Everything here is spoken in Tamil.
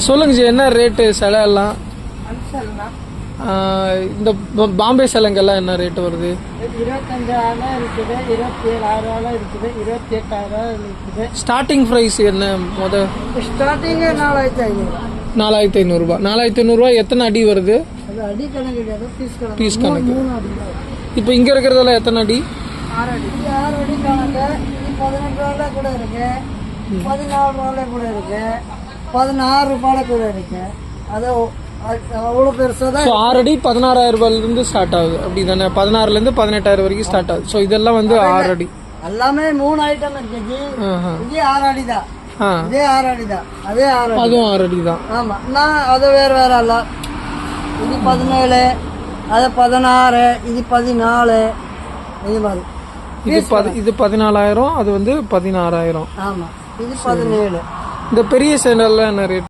சொல்லுங்க ஜி, என்ன ரேட்டு சிலை எல்லாம்? இந்த பாம்பே சிலைங்கெல்லாம் என்ன ரேட்டு வருது? 25,000 இருக்குது, 27,000 இருக்குது, 28,000 இருக்குது. ஸ்டார்டிங் ப்ரைஸ் என்ன? ஸ்டார்டிங் 4,500. 4,500 ரூபாய். 4,500 ரூபாய். எத்தனை அடி வருது? அது அடி கணக்கு கிடையாது, பீஸ் கணக்கு. 3 அடி. இப்போ இங்க இருக்கிறதெல்லாம் எத்தனை அடி? 6 அடி. 6 அடி கணக்கு. இது 18 ரூபாய் கூட இருக்கு, 14 ரூபாய் கூட இருக்கு, 16 ரூபாய் கூட இருக்கு. அது அவ்வளோ பெருசாக தான். 6 அடி 16,000 ரூபாயிலிருந்து ஸ்டார்ட் ஆகுது, அப்படி தானே? 16,000 18,000 வரைக்கும் ஸ்டார்ட் ஆகுது. ஸோ இதெல்லாம் வந்து 6 அடி. எல்லாமே 3 ஐட்டம் இருக்கு. இது 6 அடி தான், இதே 6 அடி தான், அதே 6 அடி, அதுவும் 6 அடி தான். ஆமா. நான் அது வேற வேற அல்ல. இது 17, அது 16, இது 14, இது மாதிரி. இது 14,000, அது வந்து 16,000. ஆமா, இது 17. இந்த பெரிய சேனல்ல என்ன ரேட்?